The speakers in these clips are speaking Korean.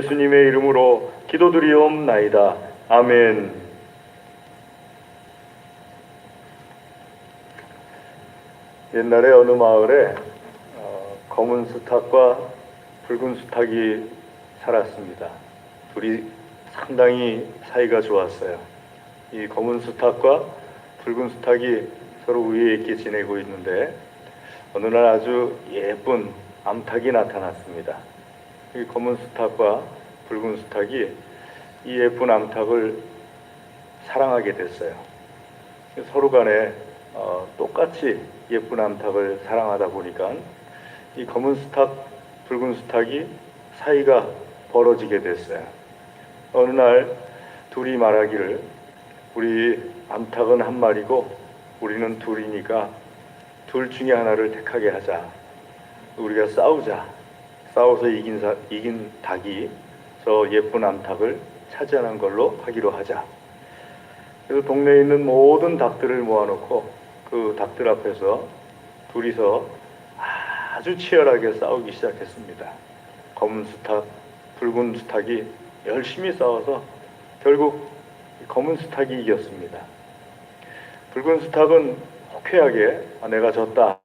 예수님의 이름으로 기도드리옵나이다. 아멘. 옛날에 어느 마을에 검은 수탉과 붉은 수탉이 살았습니다. 둘이 상당히 사이가 좋았어요. 이 검은 수탉과 붉은 수탉이 서로 우애 있게 지내고 있는데 어느 날 아주 예쁜 암탉이 나타났습니다. 이 검은 수탉과 붉은 수탉이 이 예쁜 암탉을 사랑하게 됐어요. 서로 간에 똑같이 예쁜 암탉을 사랑하다 보니까 이 검은 수탉, 붉은 수탉이 사이가 벌어지게 됐어요. 어느 날 둘이 말하기를 우리 암탉은 한 마리고 우리는 둘이니까 둘 중에 하나를 택하게 하자. 우리가 싸우자. 싸워서 이긴 닭이 저 예쁜 암탉을 차지하는 걸로 하기로 하자. 그래서 동네에 있는 모든 닭들을 모아놓고 그 닭들 앞에서 둘이서 아주 치열하게 싸우기 시작했습니다. 검은 수탉, 붉은 수탉이 열심히 싸워서 결국 검은 수탉이 이겼습니다. 붉은 수탉은 호쾌하게 내가 졌다.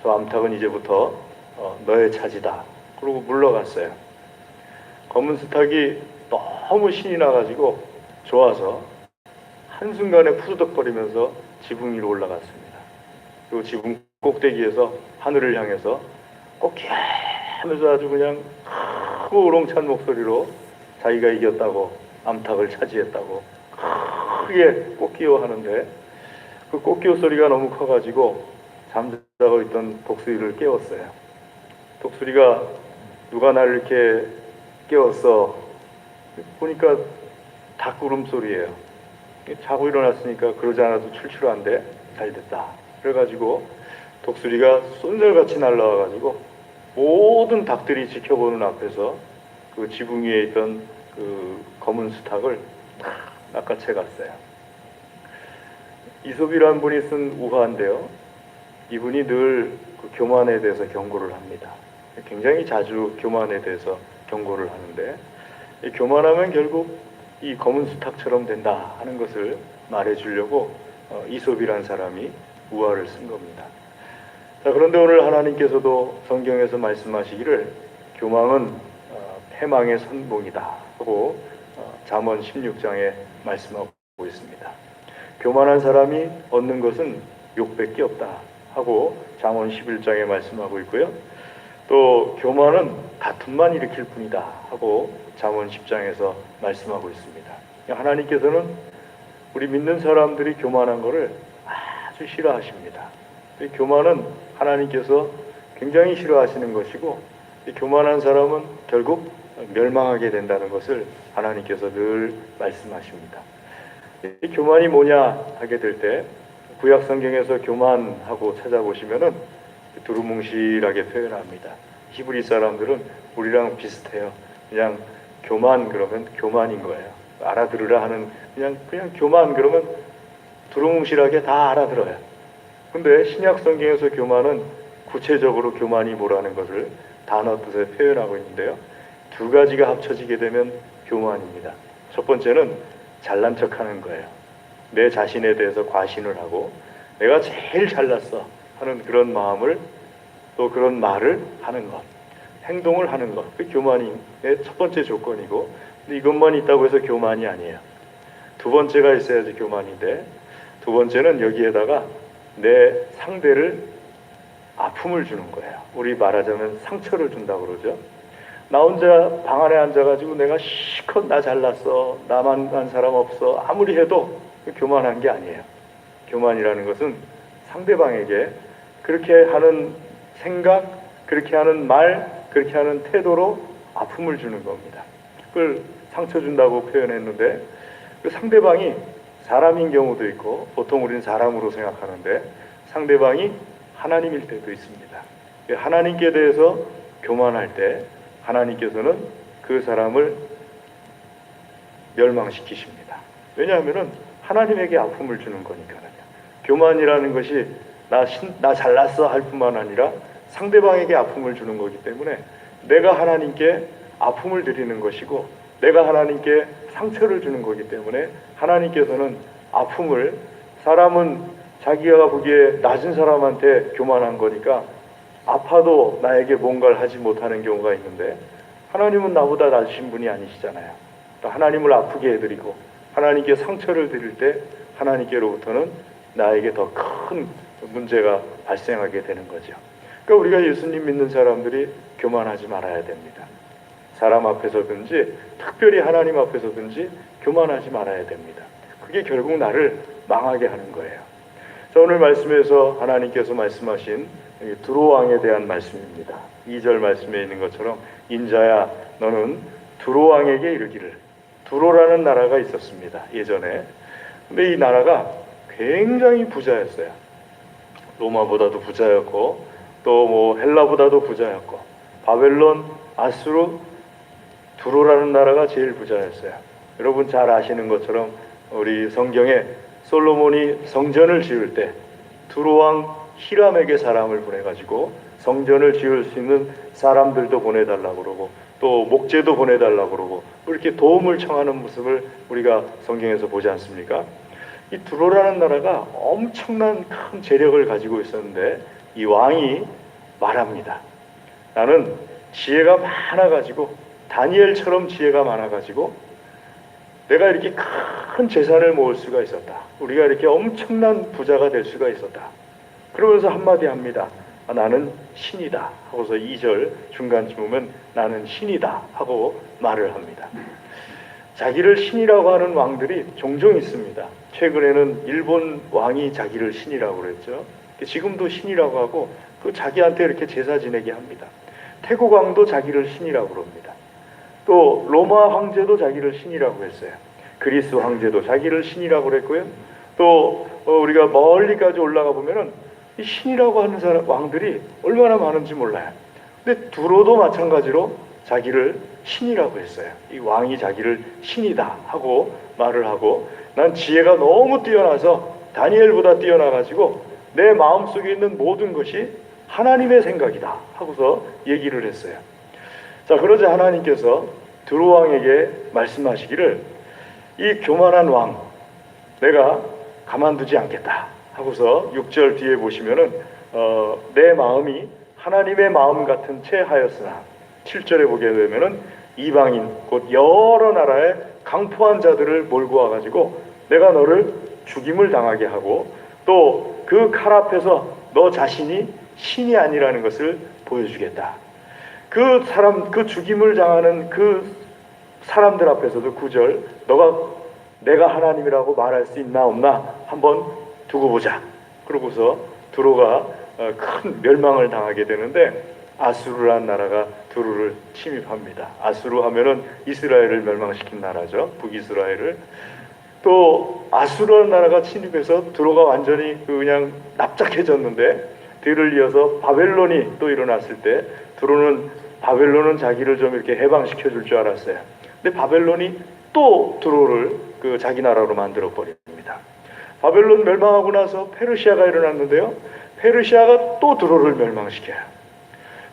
저 암탉은 이제부터 너의 차지다. 그러고 물러갔어요. 검은 수탉이 너무 신이 나가지고 좋아서 한순간에 푸드덕거리면서 지붕 위로 올라갔습니다. 그리고 지붕 꼭대기에서 하늘을 향해서 꽃게 하면서 아주 그냥 크고 우렁찬 목소리로 자기가 이겼다고, 암탉을 차지했다고 크게 꽃기호 하는데 그 꽃기호 소리가 너무 커가지고 잠자고 있던 독수리를 깨웠어요. 독수리가 누가 나를 이렇게 깨웠어? 보니까 닭 울음소리예요. 자고 일어났으니까 그러지 않아도 출출한데 잘 됐다. 그래가지고 독수리가 쏜살같이 날라와가지고 모든 닭들이 지켜보는 앞에서 그 지붕 위에 있던 그 검은 수탉을 탁 낚아채 갔어요. 이솝이라는 분이 쓴 우화인데요. 이분이 늘 그 교만에 대해서 경고를 합니다. 굉장히 자주 교만에 대해서 경고를 하는데 이 교만하면 결국 이 검은 수탉처럼 된다 하는 것을 말해주려고 이솝이라는 사람이 우화를 쓴 겁니다. 자, 그런데 오늘 하나님께서도 성경에서 말씀하시기를 교만은 패망의 선봉이다 하고 잠언 16장에 말씀하고 있습니다. 교만한 사람이 얻는 것은 욕밖에 없다 하고 잠언 11장에 말씀하고 있고요. 또 교만은 다툼만 일으킬 뿐이다 하고 잠언 10장에서 말씀하고 있습니다. 하나님께서는 우리 믿는 사람들이 교만한 것을 아주 싫어하십니다. 교만은 하나님께서 굉장히 싫어하시는 것이고 교만한 사람은 결국 멸망하게 된다는 것을 하나님께서 늘 말씀하십니다. 이 교만이 뭐냐 하게 될 때 구약 성경에서 교만하고 찾아보시면은 두루뭉실하게 표현합니다. 히브리 사람들은 우리랑 비슷해요. 그냥 교만 그러면 교만인 거예요. 알아들으라 하는 그냥 교만 그러면 두루뭉실하게 다 알아들어요. 근데 신약 성경에서 교만은 구체적으로 교만이 뭐라는 것을 단어 뜻에 표현하고 있는데요. 두 가지가 합쳐지게 되면 교만입니다. 첫 번째는 잘난 척하는 거예요. 내 자신에 대해서 과신을 하고 내가 제일 잘났어 하는 그런 마음을 또 그런 말을 하는 것, 행동을 하는 것, 그 교만이 첫 번째 조건이고 근데 이것만 있다고 해서 교만이 아니에요. 두 번째가 있어야지 교만인데 두 번째는 여기에다가 내 상대를 아픔을 주는 거예요. 우리 말하자면 상처를 준다고 그러죠. 나 혼자 방 안에 앉아가지고 내가 실컷 나 잘났어, 나만 한 사람 없어 아무리 해도 교만한 게 아니에요. 교만이라는 것은 상대방에게 그렇게 하는 생각, 그렇게 하는 말, 그렇게 하는 태도로 아픔을 주는 겁니다. 그걸 상처 준다고 표현했는데 그 상대방이 사람인 경우도 있고 보통 우리는 사람으로 생각하는데 상대방이 하나님일 때도 있습니다. 하나님께 대해서 교만할 때 하나님께서는 그 사람을 멸망시키십니다. 왜냐하면 하나님에게 아픔을 주는 거니까요. 교만이라는 것이 나 잘났어 할 뿐만 아니라 상대방에게 아픔을 주는 거기 때문에 내가 하나님께 아픔을 드리는 것이고 내가 하나님께 상처를 주는 거기 때문에 하나님께서는 아픔을, 사람은 자기가 보기에 낮은 사람한테 교만한 거니까 아파도 나에게 뭔가를 하지 못하는 경우가 있는데 하나님은 나보다 낮으신 분이 아니시잖아요. 하나님을 아프게 해드리고 하나님께 상처를 드릴 때 하나님께로부터는 나에게 더 큰 문제가 발생하게 되는 거죠. 그러니까 우리가 예수님 믿는 사람들이 교만하지 말아야 됩니다. 사람 앞에서든지 특별히 하나님 앞에서든지 교만하지 말아야 됩니다. 그게 결국 나를 망하게 하는 거예요. 자, 오늘 말씀에서 하나님께서 말씀하신 두로왕에 대한 말씀입니다. 2절 말씀에 있는 것처럼 인자야 너는 두로왕에게 이르기를. 두로라는 나라가 있었습니다. 예전에. 근데 이 나라가 굉장히 부자였어요. 로마보다도 부자였고 또 뭐 헬라보다도 부자였고 바벨론, 아수르, 두로라는 나라가 제일 부자였어요. 여러분 잘 아시는 것처럼 우리 성경에 솔로몬이 성전을 지을 때 두로왕 히람에게 사람을 보내가지고 성전을 지을 수 있는 사람들도 보내달라고 그러고 또 목재도 보내달라고 그러고 이렇게 도움을 청하는 모습을 우리가 성경에서 보지 않습니까? 이 두로라는 나라가 엄청난 큰 재력을 가지고 있었는데 이 왕이 말합니다. 나는 지혜가 많아가지고 다니엘처럼 지혜가 많아가지고 내가 이렇게 큰 재산을 모을 수가 있었다. 우리가 이렇게 엄청난 부자가 될 수가 있었다. 그러면서 한마디 합니다. 나는 신이다 하고서 2절 중간쯤 보면 나는 신이다 하고 말을 합니다. 자기를 신이라고 하는 왕들이 종종 있습니다. 최근에는 일본 왕이 자기를 신이라고 그랬죠. 지금도 신이라고 하고 그 자기한테 이렇게 제사 지내게 합니다. 태국 왕도 자기를 신이라고 그럽니다. 또 로마 황제도 자기를 신이라고 했어요. 그리스 황제도 자기를 신이라고 그랬고요. 또 우리가 멀리까지 올라가 보면은 이 신이라고 하는 사람 왕들이 얼마나 많은지 몰라요. 근데 두로도 마찬가지로 자기를 신이라고 했어요. 이 왕이 자기를 신이다 하고 말을 하고 난 지혜가 너무 뛰어나서 다니엘보다 뛰어나가지고 내 마음속에 있는 모든 것이 하나님의 생각이다 하고서 얘기를 했어요. 자, 그러자 하나님께서 두로 왕에게 말씀하시기를 이 교만한 왕 내가 가만두지 않겠다 하고서 6절 뒤에 보시면은 내 마음이 하나님의 마음 같은 채 하였으나 7절에 보게 되면은 이방인 곧 여러 나라의 강포한 자들을 몰고 와가지고 내가 너를 죽임을 당하게 하고 또 그 칼 앞에서 너 자신이 신이 아니라는 것을 보여주겠다. 그 사람, 그 죽임을 당하는 그 사람들 앞에서도 9절 내가 하나님이라고 말할 수 있나 없나 한번 두고 보자. 그러고서 두로가 큰 멸망을 당하게 되는데 아수르라는 나라가 두로를 침입합니다. 아수르 하면은 이스라엘을 멸망시킨 나라죠. 북이스라엘을. 또 아수르라는 나라가 침입해서 두로가 완전히 그냥 납작해졌는데 뒤를 이어서 바벨론이 또 일어났을 때 바벨론은 자기를 좀 이렇게 해방시켜 줄 줄 알았어요. 근데 바벨론이 또 두로를 그 자기 나라로 만들어 버립니다. 바벨론 멸망하고 나서 페르시아가 일어났는데요. 페르시아가 또 두로를 멸망시켜요.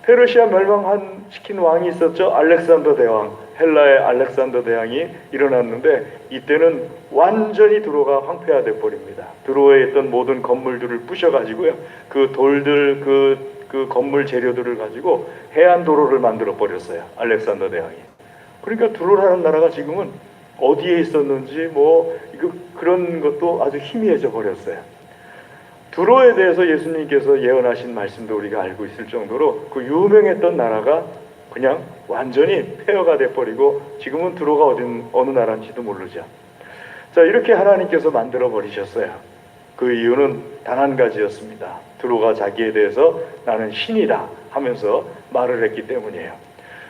페르시아 멸망시킨 왕이 있었죠. 알렉산더 대왕, 헬라의 알렉산더 대왕이 일어났는데 이때는 완전히 두로가 황폐화돼 버립니다. 두로에 있던 모든 건물들을 부셔가지고요. 그 돌들, 그 건물 재료들을 가지고 해안 도로를 만들어 버렸어요. 알렉산더 대왕이. 그러니까 두로라는 나라가 지금은 어디에 있었는지 그런 것도 아주 희미해져 버렸어요. 두로에 대해서 예수님께서 예언하신 말씀도 우리가 알고 있을 정도로 그 유명했던 나라가 그냥 완전히 폐허가 돼버리고 지금은 두로가 어느 나라인지도 모르죠. 자, 이렇게 하나님께서 만들어 버리셨어요. 그 이유는 단 한 가지였습니다. 두로가 자기에 대해서 나는 신이다 하면서 말을 했기 때문이에요.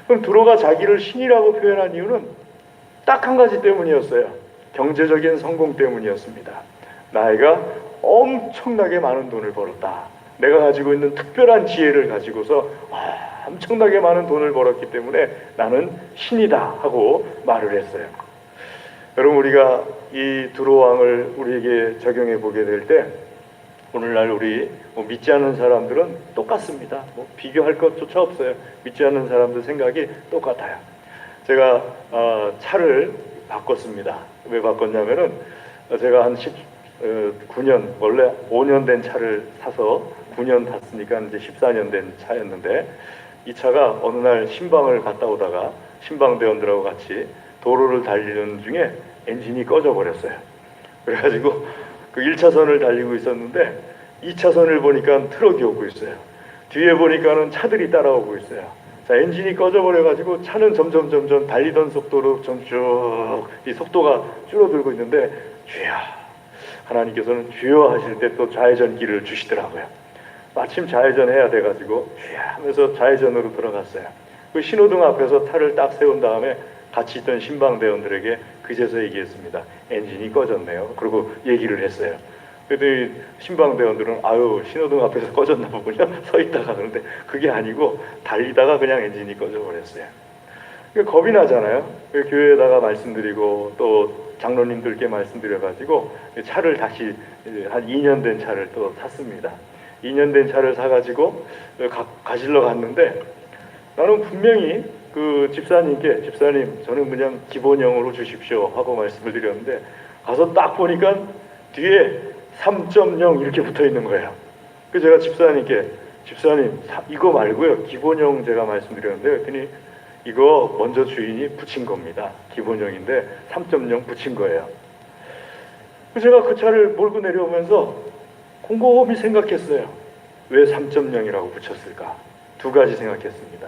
그럼 두로가 자기를 신이라고 표현한 이유는 딱 한 가지 때문이었어요. 경제적인 성공 때문이었습니다. 나이가 엄청나게 많은 돈을 벌었다. 내가 가지고 있는 특별한 지혜를 가지고서 엄청나게 많은 돈을 벌었기 때문에 나는 신이다 하고 말을 했어요. 여러분, 우리가 이 두로 왕을 우리에게 적용해 보게 될 때 오늘날 우리 믿지 않는 사람들은 똑같습니다. 비교할 것조차 없어요. 믿지 않는 사람들 생각이 똑같아요. 제가 차를 바꿨습니다. 왜 바꿨냐면은 제가 한 9년, 원래 5년 된 차를 사서 9년 탔으니까 이제 14년 된 차였는데, 이 차가 어느 날 신방을 갔다 오다가 신방대원들하고 같이 도로를 달리는 중에 엔진이 꺼져 버렸어요. 그래가지고 그 1차선을 달리고 있었는데 2차선을 보니까 트럭이 오고 있어요. 뒤에 보니까는 차들이 따라오고 있어요. 자, 엔진이 꺼져 버려가지고 차는 점점 달리던 속도로 쭉 이 속도가 줄어들고 있는데, 주여, 하나님께서는 주여 하실 때 또 좌회전기를 주시더라고요. 마침 좌회전해야 돼가지고 주여 하면서 좌회전으로 들어갔어요. 그 신호등 앞에서 차를 딱 세운 다음에 같이 있던 신방대원들에게 그제서 얘기했습니다. 엔진이 꺼졌네요. 그리고 얘기를 했어요. 그랬더니 신방대원들은 아유, 신호등 앞에서 꺼졌나 보군요. 서 있다가. 그런데 그게 아니고 달리다가 그냥 엔진이 꺼져 버렸어요. 겁이 나잖아요. 교회에다가 말씀드리고 또 장로님들께 말씀드려가지고 차를 다시 한 2년 된 차를 또 샀습니다. 2년 된 차를 사가지고 가실러 갔는데, 나는 분명히 그 집사님께 집사님 저는 그냥 기본형으로 주십시오 하고 말씀을 드렸는데, 가서 딱 보니까 뒤에 3.0 이렇게 붙어 있는 거예요. 그래서 제가 집사님께 집사님 이거 말고요 기본형 제가 말씀드렸는데, 그랬더니 이거 먼저 주인이 붙인 겁니다. 기본형인데 3.0 붙인 거예요. 그래서 제가 그 차를 몰고 내려오면서 곰곰이 생각했어요. 왜 3.0이라고 붙였을까? 두 가지 생각했습니다.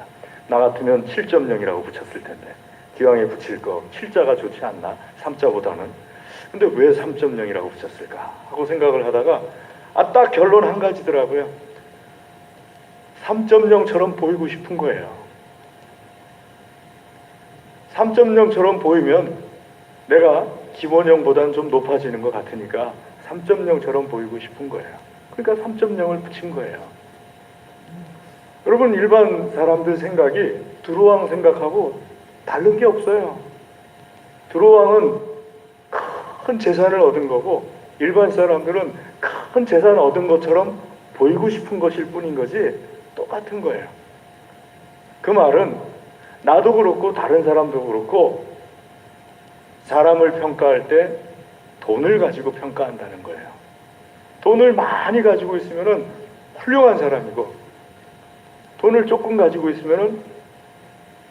나 같으면 7.0이라고 붙였을 텐데, 기왕에 붙일 거 7자가 좋지 않나? 3자보다는. 근데 왜 3.0이라고 붙였을까? 하고 생각을 하다가 딱 결론 한 가지더라고요. 3.0처럼 보이고 싶은 거예요. 3.0처럼 보이면 내가 기본형보다는 좀 높아지는 것 같으니까 3.0처럼 보이고 싶은 거예요. 그러니까 3.0을 붙인 거예요. 여러분, 일반 사람들 생각이 두루왕 생각하고 다른 게 없어요. 두루왕은 큰 재산을 얻은 거고, 일반 사람들은 큰 재산을 얻은 것처럼 보이고 싶은 것일 뿐인 거지 똑같은 거예요. 그 말은 나도 그렇고 다른 사람도 그렇고 사람을 평가할 때 돈을 가지고 평가한다는 거예요. 돈을 많이 가지고 있으면은 훌륭한 사람이고, 돈을 조금 가지고 있으면은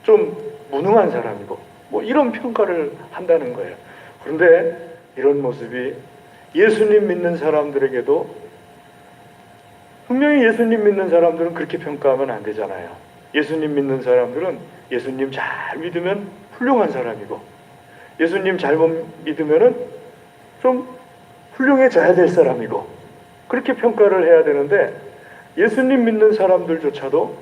좀 무능한 사람이고, 뭐 이런 평가를 한다는 거예요. 그런데 이런 모습이 예수님 믿는 사람들에게도, 분명히 예수님 믿는 사람들은 그렇게 평가하면 안 되잖아요. 예수님 믿는 사람들은 예수님 잘 믿으면 훌륭한 사람이고, 예수님 잘못 믿으면은 좀 훌륭해져야 될 사람이고, 그렇게 평가를 해야 되는데, 예수님 믿는 사람들조차도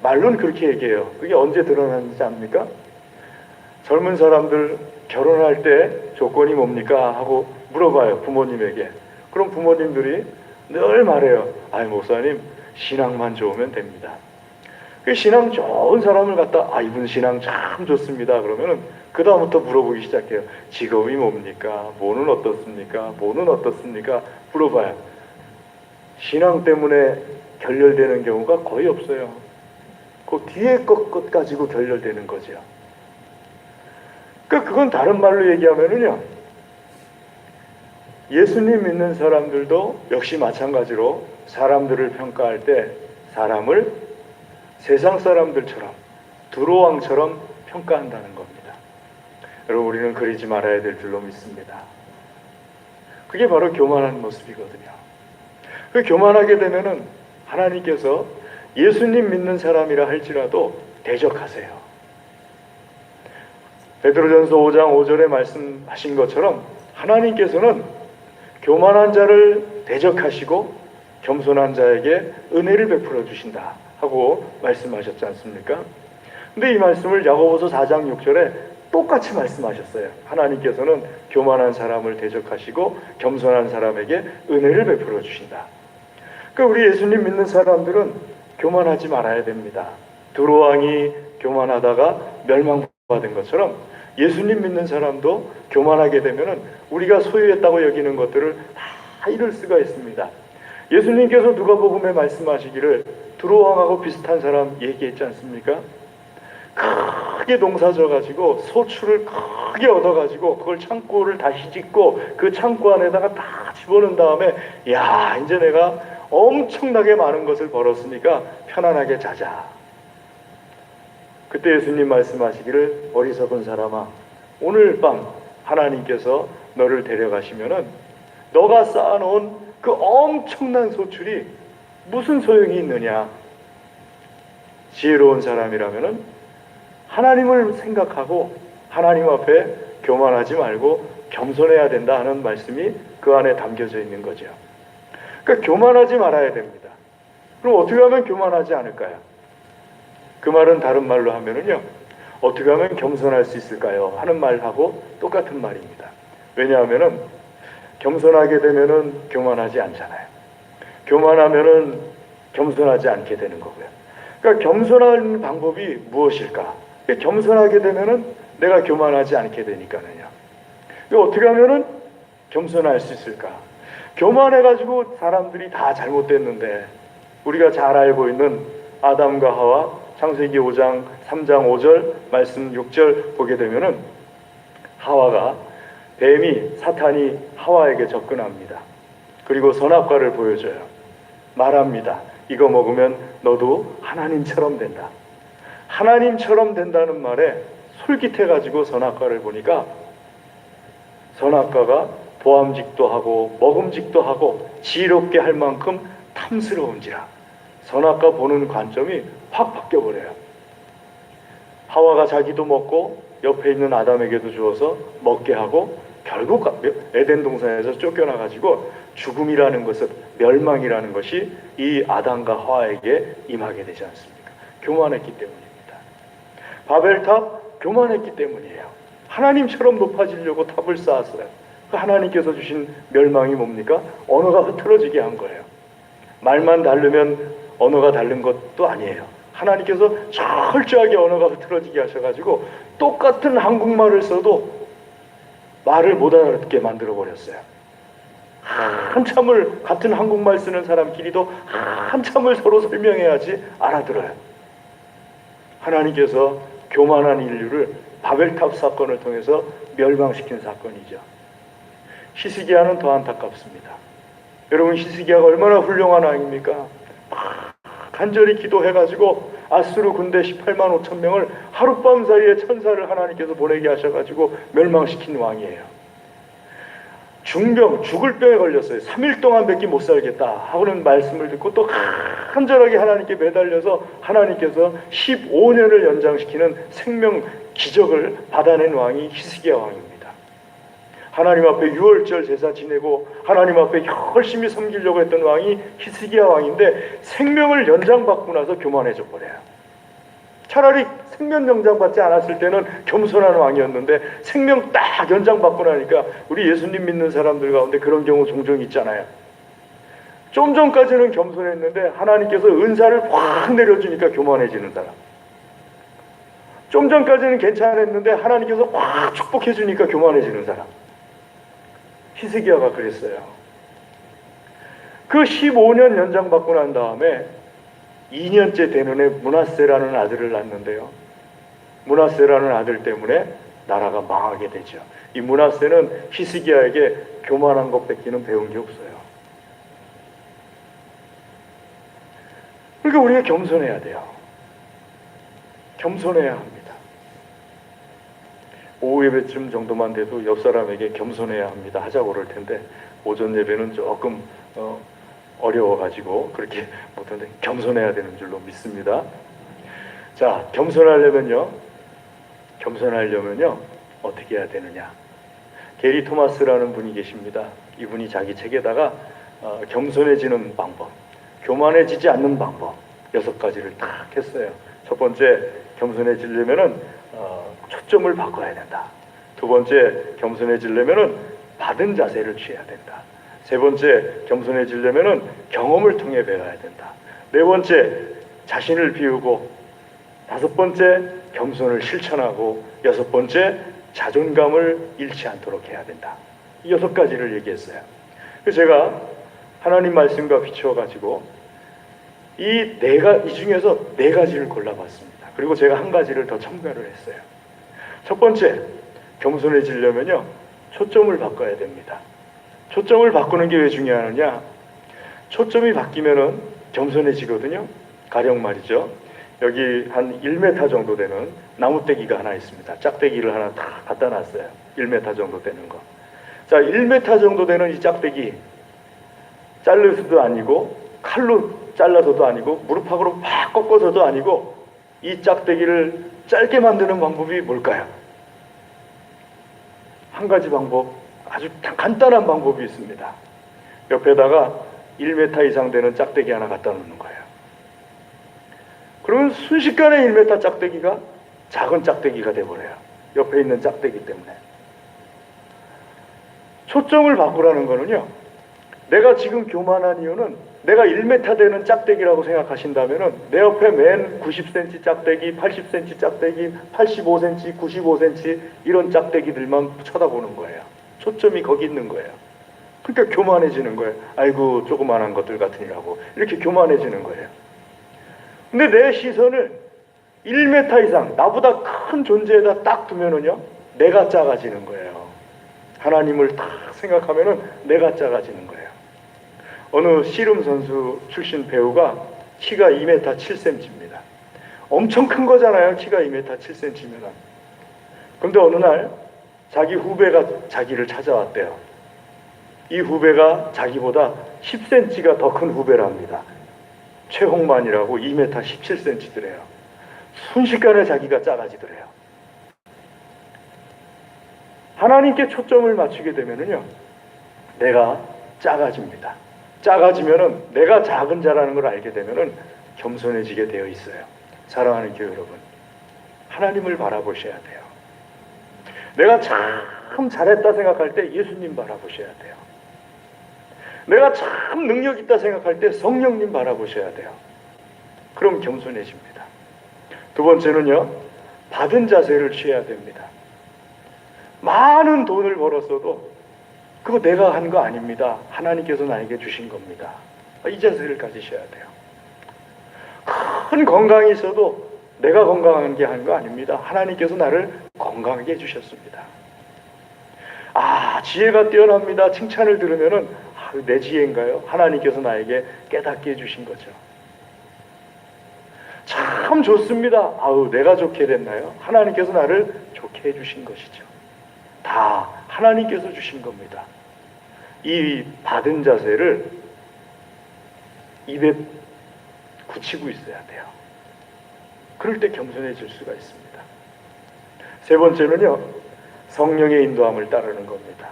말로는 그렇게 얘기해요. 그게 언제 드러나는지 압니까? 젊은 사람들 결혼할 때 조건이 뭡니까? 하고 물어봐요, 부모님에게. 그럼 부모님들이 늘 말해요. 아이, 목사님, 신앙만 좋으면 됩니다. 그 신앙 좋은 사람을 갖다 이분 신앙 참 좋습니다. 그러면은 그 다음부터 물어보기 시작해요. 직업이 뭡니까? 뭐는 어떻습니까? 뭐는 어떻습니까? 물어봐요. 신앙 때문에 결렬되는 경우가 거의 없어요. 그 뒤에 것 가지고 결렬되는 거죠. 그러니까 그건 다른 말로 얘기하면은요, 예수님 믿는 사람들도 역시 마찬가지로 사람들을 평가할 때 사람을 세상 사람들처럼, 두루왕처럼 평가한다는 겁니다. 여러분, 우리는 그러지 말아야 될 줄로 믿습니다. 그게 바로 교만한 모습이거든요. 그 교만하게 되면은 하나님께서 예수님 믿는 사람이라 할지라도 대적하세요. 베드로전서 5장 5절에 말씀하신 것처럼 하나님께서는 교만한 자를 대적하시고 겸손한 자에게 은혜를 베풀어 주신다 하고 말씀하셨지 않습니까? 근데 이 말씀을 야고보서 4장 6절에 똑같이 말씀하셨어요. 하나님께서는 교만한 사람을 대적하시고 겸손한 사람에게 은혜를 베풀어 주신다. 그러니까 우리 예수님 믿는 사람들은 교만하지 말아야 됩니다. 두루왕이 교만하다가 멸망받은 것처럼 예수님 믿는 사람도 교만하게 되면은 우리가 소유했다고 여기는 것들을 다 잃을 수가 있습니다. 예수님께서 누가복음에 말씀하시기를 두루왕하고 비슷한 사람 얘기했지 않습니까? 크게 농사져 가지고 소출을 크게 얻어 가지고 그걸 창고를 다시 짓고 그 창고 안에다가 다 집어넣은 다음에 야, 이제 내가 엄청나게 많은 것을 벌었으니까 편안하게 자자. 그때 예수님 말씀하시기를 어리석은 사람아, 오늘 밤 하나님께서 너를 데려가시면은 너가 쌓아놓은 그 엄청난 소출이 무슨 소용이 있느냐. 지혜로운 사람이라면은 하나님을 생각하고 하나님 앞에 교만하지 말고 겸손해야 된다 하는 말씀이 그 안에 담겨져 있는 거죠. 그러니까 교만하지 말아야 됩니다. 그럼 어떻게 하면 교만하지 않을까요? 그 말은 다른 말로 하면은요, 어떻게 하면 겸손할 수 있을까요? 하는 말하고 똑같은 말입니다. 왜냐하면은 겸손하게 되면은 교만하지 않잖아요. 교만하면은 겸손하지 않게 되는 거고요. 그러니까 겸손한 방법이 무엇일까? 겸손하게 되면은 내가 교만하지 않게 되니까는요. 어떻게 하면은 겸손할 수 있을까? 교만해가지고 사람들이 다 잘못됐는데 우리가 잘 알고 있는 아담과 하와 창세기 5장 3장 5절 말씀 6절 보게 되면은 하와가 뱀이 사탄이 하와에게 접근합니다. 그리고 선악과를 보여줘요. 말합니다. 이거 먹으면 너도 하나님처럼 된다. 하나님처럼 된다는 말에 솔깃해가지고 선악과를 보니까 선악과가 보암직도 하고 먹음직도 하고 지혜롭게 할 만큼 탐스러운지라 선악과 보는 관점이 확 바뀌어버려요. 하와가 자기도 먹고 옆에 있는 아담에게도 주어서 먹게 하고 결국 에덴 동산에서 쫓겨나가지고 죽음이라는 것은 멸망이라는 것이 이 아담과 하와에게 임하게 되지 않습니까? 교만했기 때문입니다. 바벨탑 교만했기 때문이에요. 하나님처럼 높아지려고 탑을 쌓았어요. 하나님께서 주신 멸망이 뭡니까? 언어가 흐트러지게 한 거예요. 말만 다르면 언어가 다른 것도 아니에요. 하나님께서 철저하게 언어가 흐트러지게 하셔가지고 똑같은 한국말을 써도 말을 못 알아듣게 만들어버렸어요. 한참을 같은 한국말 쓰는 사람끼리도 한참을 서로 설명해야지 알아들어요. 하나님께서 교만한 인류를 바벨탑 사건을 통해서 멸망시킨 사건이죠. 히스기야는 더 안타깝습니다. 여러분, 히스기야가 얼마나 훌륭한 왕입니까? 간절히 기도해가지고 아수르 군대 18만 5천 명을 하룻밤 사이에 천사를 하나님께서 보내게 하셔가지고 멸망시킨 왕이에요. 중병, 죽을 병에 걸렸어요. 3일 동안 밖에 못 살겠다 하고는 말씀을 듣고 또 간절하게 하나님께 매달려서 하나님께서 15년을 연장시키는 생명 기적을 받아낸 왕이 히스기야 왕입니다. 하나님 앞에 유월절 제사 지내고 하나님 앞에 열심히 섬기려고 했던 왕이 히스기야 왕인데 생명을 연장받고 나서 교만해져 버려요. 차라리 생명 연장받지 않았을 때는 겸손한 왕이었는데 생명 딱 연장받고 나니까 우리 예수님 믿는 사람들 가운데 그런 경우 종종 있잖아요. 좀 전까지는 겸손했는데 하나님께서 은사를 확 내려주니까 교만해지는 사람. 좀 전까지는 괜찮았는데 하나님께서 확 축복해주니까 교만해지는 사람. 히스기야가 그랬어요. 그 15년 연장받고 난 다음에 2년째 되는 해 므낫세라는 아들을 낳는데요. 므낫세라는 아들 때문에 나라가 망하게 되죠. 이 므낫세는 히스기야에게 교만한 것 뺏기는 배운 게 없어요. 그러니까 우리가 겸손해야 돼요. 겸손해야 합니다. 오후 예배쯤 정도만 돼도 옆 사람에게 겸손해야 합니다 하자고 그럴 텐데 오전 예배는 조금 어려워가지고 그렇게 못하는데 겸손해야 되는 줄로 믿습니다. 자, 겸손하려면요 어떻게 해야 되느냐? 게리 토마스라는 분이 계십니다. 이분이 자기 책에다가 겸손해지는 방법, 교만해지지 않는 방법 6가지를 딱 했어요. 첫 번째, 겸손해지려면은 초점을 바꿔야 된다. 두 번째, 겸손해지려면은 받은 자세를 취해야 된다. 세 번째, 겸손해지려면은 경험을 통해 배워야 된다. 네 번째, 자신을 비우고, 다섯 번째, 겸손을 실천하고, 여섯 번째, 자존감을 잃지 않도록 해야 된다. 이 6가지를 얘기했어요. 그래서 제가 하나님 말씀과 비추어 가지고 이 중에서 4가지를 골라봤습니다. 그리고 제가 한 가지를 더 첨가를 했어요. 첫 번째, 겸손해지려면요, 초점을 바꿔야 됩니다. 초점을 바꾸는 게 왜 중요하느냐? 초점이 바뀌면은 겸손해지거든요. 가령 말이죠. 여기 한 1m 정도 되는 나무떼기가 하나 있습니다. 짝대기를 하나 다 갖다 놨어요. 1m 정도 되는 거. 자, 1m 정도 되는 이 짝대기, 자르서도 아니고 칼로 잘라서도 아니고 무릎팍으로 팍 꺾어서도 아니고 이 짝대기를 짧게 만드는 방법이 뭘까요? 한 가지 방법, 아주 간단한 방법이 있습니다. 옆에다가 1m 이상 되는 짝대기 하나 갖다 놓는 거예요. 그러면 순식간에 1m 짝대기가 작은 짝대기가 돼버려요. 옆에 있는 짝대기 때문에. 초점을 바꾸라는 거는요, 내가 지금 교만한 이유는 내가 1m 되는 짝대기라고 생각하신다면은 내 옆에 맨 90cm 짝대기, 80cm 짝대기, 85cm, 95cm 이런 짝대기들만 쳐다보는 거예요. 초점이 거기 있는 거예요. 그러니까 교만해지는 거예요. 아이고 조그만한 것들 같으니라고 이렇게 교만해지는 거예요. 근데 내 시선을 1m 이상 나보다 큰 존재에다 딱 두면은요, 내가 작아지는 거예요. 하나님을 딱 생각하면은 내가 작아지는 거예요. 어느 씨름 선수 출신 배우가 키가 2m 7cm입니다. 엄청 큰 거잖아요. 키가 2m 7cm면. 그런데 어느 날 자기 후배가 자기를 찾아왔대요. 이 후배가 자기보다 10cm가 더 큰 후배랍니다. 최홍만이라고 2m 17cm더래요. 순식간에 자기가 작아지더래요. 하나님께 초점을 맞추게 되면은요, 내가 작아집니다. 작아지면은 내가 작은 자라는 걸 알게 되면은 겸손해지게 되어 있어요. 사랑하는 교회 여러분, 하나님을 바라보셔야 돼요. 내가 참 잘했다 생각할 때 예수님 바라보셔야 돼요. 내가 참 능력 있다 생각할 때 성령님 바라보셔야 돼요. 그럼 겸손해집니다. 두 번째는요, 받은 자세를 취해야 됩니다. 많은 돈을 벌었어도 그거 내가 한 거 아닙니다. 하나님께서 나에게 주신 겁니다. 이 자세를 가지셔야 돼요. 큰 건강이 있어도 내가 건강한 게 한 거 아닙니다. 하나님께서 나를 건강하게 해주셨습니다. 아, 지혜가 뛰어납니다. 칭찬을 들으면은 내 지혜인가요? 하나님께서 나에게 깨닫게 해주신 거죠. 참 좋습니다. 아우, 내가 좋게 됐나요? 하나님께서 나를 좋게 해주신 것이죠. 다 하나님께서 주신 겁니다. 이 받은 자세를 입에 굳히고 있어야 돼요. 그럴 때 겸손해질 수가 있습니다. 세 번째는요, 성령의 인도함을 따르는 겁니다.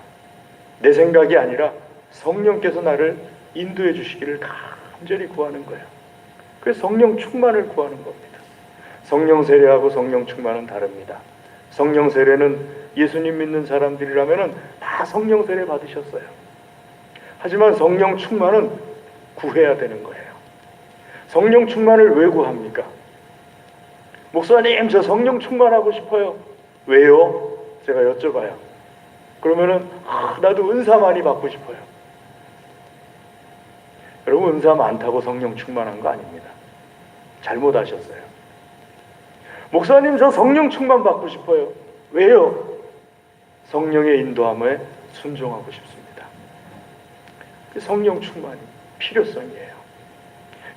내 생각이 아니라 성령께서 나를 인도해 주시기를 간절히 구하는 거예요. 그래서 성령 충만을 구하는 겁니다. 성령 세례하고 성령 충만은 다릅니다. 성령 세례는 예수님 믿는 사람들이라면 다 성령 세례 받으셨어요. 하지만 성령 충만은 구해야 되는 거예요. 성령 충만을 왜 구합니까? 목사님, 저 성령 충만하고 싶어요. 왜요? 제가 여쭤봐요. 그러면은 나도 은사 많이 받고 싶어요. 여러분, 은사 많다고 성령 충만한 거 아닙니다. 잘못하셨어요. 목사님, 저 성령 충만 받고 싶어요. 왜요? 성령의 인도함에 순종하고 싶습니다. 성령 충만이 필요성이에요.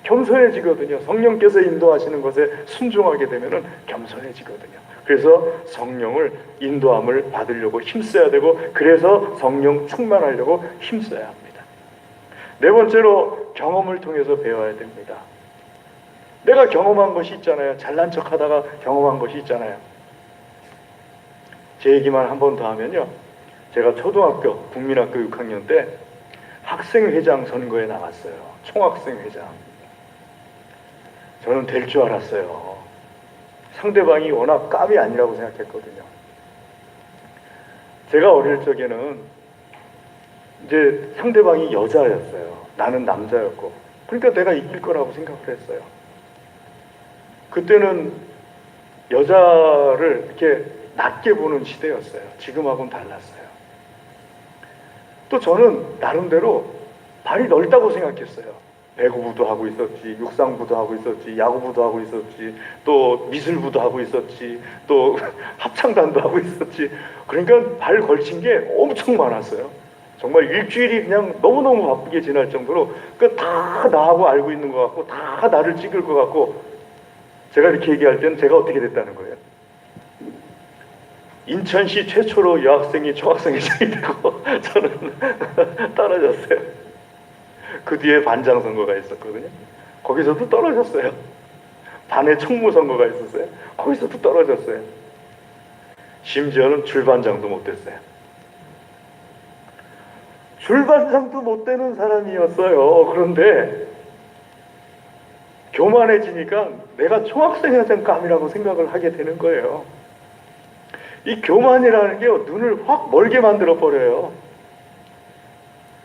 겸손해지거든요. 성령께서 인도하시는 것에 순종하게 되면 겸손해지거든요. 그래서 성령을 인도함을 받으려고 힘써야 되고, 그래서 성령 충만하려고 힘써야 합니다. 네 번째로 경험을 통해서 배워야 됩니다. 내가 경험한 것이 있잖아요. 잘난 척하다가 경험한 것이 있잖아요. 제 얘기만 한 번 더 하면요, 제가 초등학교 국민학교 6학년 때 학생회장 선거에 나갔어요. 총학생회장. 저는 될 줄 알았어요. 상대방이 워낙 깜이 아니라고 생각했거든요. 제가 어릴 적에는 이제 상대방이 여자였어요. 나는 남자였고. 그러니까 내가 이길 거라고 생각을 했어요. 그때는 여자를 이렇게 낮게 보는 시대였어요. 지금하고는 달랐어요. 또 저는 나름대로 발이 넓다고 생각했어요. 배구부도 하고 있었지, 육상부도 하고 있었지, 야구부도 하고 있었지, 또 미술부도 하고 있었지, 또 합창단도 하고 있었지. 그러니까 발 걸친 게 엄청 많았어요. 정말 일주일이 그냥 너무너무 바쁘게 지날 정도로 다 나하고 알고 있는 것 같고 다 나를 찍을 것 같고, 제가 이렇게 얘기할 때는 제가 어떻게 됐다는 거예요. 인천시 최초로 여학생이 총학생회장이 되고 저는 떨어졌어요. 그 뒤에 반장 선거가 있었거든요. 거기서도 떨어졌어요. 반에 총무 선거가 있었어요. 거기서도 떨어졌어요. 심지어는 줄반장도 못 됐어요. 줄반장도 못 되는 사람이었어요. 그런데 교만해지니까 내가 총학생회장감이라고 생각을 하게 되는 거예요. 이 교만이라는 게 눈을 확 멀게 만들어 버려요.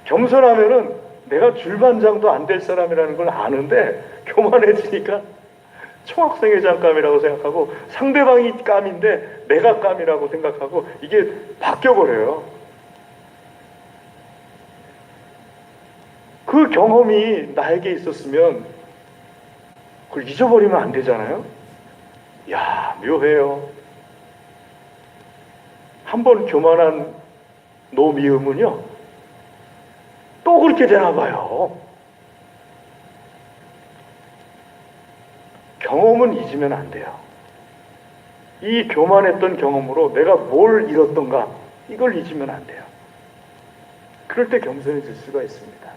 겸손하면은 내가 줄반장도 안 될 사람이라는 걸 아는데 교만해지니까 총학생회장감이라고 생각하고 상대방이 감인데 내가 감이라고 생각하고 이게 바뀌어버려요. 그 경험이 나에게 있었으면 그걸 잊어버리면 안 되잖아요. 야, 묘해요. 한번 교만한 노미음은요 또 그렇게 되나 봐요. 경험은 잊으면 안 돼요. 이 교만했던 경험으로 내가 뭘 잃었던가 이걸 잊으면 안 돼요. 그럴 때 겸손해질 수가 있습니다.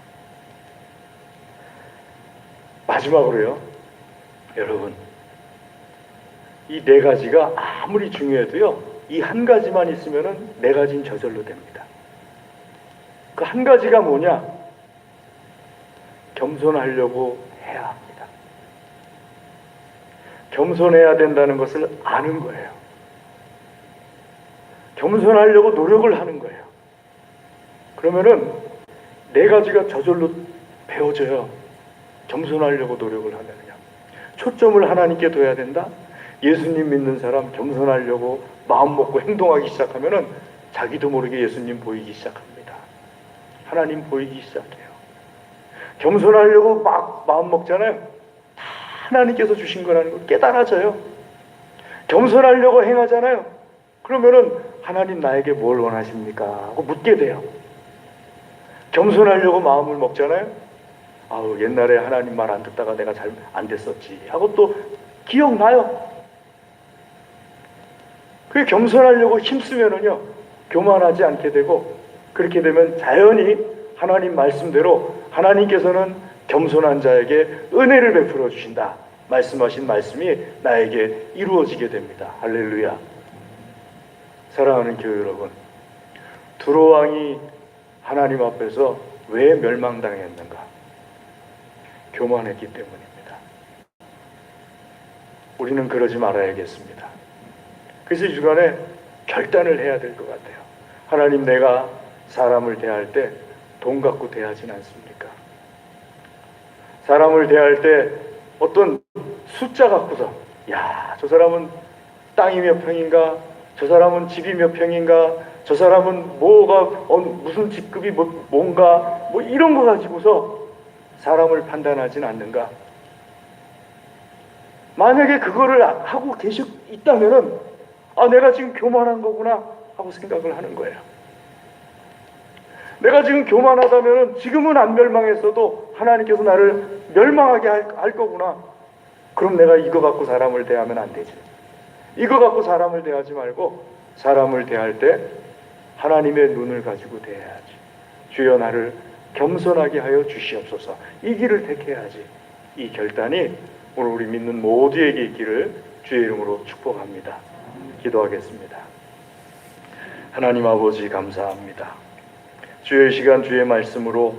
마지막으로요, 여러분, 이 네 가지가 아무리 중요해도요 이 한 가지만 있으면은 네 가지는 저절로 됩니다. 그 한 가지가 뭐냐? 겸손하려고 해야 합니다. 겸손해야 된다는 것을 아는 거예요. 겸손하려고 노력을 하는 거예요. 그러면은 네 가지가 저절로 배워져요. 겸손하려고 노력을 하면요. 초점을 하나님께 둬야 된다. 예수님 믿는 사람 겸손하려고 마음 먹고 행동하기 시작하면은 자기도 모르게 예수님 보이기 시작합니다. 하나님 보이기 시작해요. 겸손하려고 막 마음 먹잖아요. 다 하나님께서 주신 거라는 걸 깨달아져요. 겸손하려고 행하잖아요. 그러면은 하나님 나에게 뭘 원하십니까? 하고 묻게 돼요. 겸손하려고 마음을 먹잖아요. 아우, 옛날에 하나님 말 안 듣다가 내가 잘 안 됐었지 하고 또 기억나요. 그게 겸손하려고 힘쓰면은요 교만하지 않게 되고, 그렇게 되면 자연히 하나님 말씀대로 하나님께서는 겸손한 자에게 은혜를 베풀어 주신다 말씀하신 말씀이 나에게 이루어지게 됩니다. 할렐루야. 사랑하는 교회 여러분, 두로 왕이 하나님 앞에서 왜 멸망당했는가? 교만했기 때문입니다. 우리는 그러지 말아야겠습니다. 그래서 이 주간에 결단을 해야 될 것 같아요. 하나님, 내가 사람을 대할 때 돈 갖고 대하진 않습니까? 사람을 대할 때 어떤 숫자 갖고서, 야, 저 사람은 땅이 몇 평인가? 저 사람은 집이 몇 평인가? 저 사람은 뭐가 무슨 직급이 뭔가 뭐 이런 거 가지고서 사람을 판단하진 않는가? 만약에 그거를 하고 있다면은 내가 지금 교만한 거구나 하고 생각을 하는 거예요. 내가 지금 교만하다면은 지금은 안 멸망했어도 하나님께서 나를 멸망하게 할 거구나. 그럼 내가 이거 갖고 사람을 대하면 안 되지. 이거 갖고 사람을 대하지 말고 사람을 대할 때 하나님의 눈을 가지고 대해야지. 주여 나를 겸손하게 하여 주시옵소서. 이 길을 택해야지. 이 결단이 오늘 우리 믿는 모두에게 있기를 주의 이름으로 축복합니다. 기도하겠습니다. 하나님 아버지 감사합니다. 주의 시간 주의 말씀으로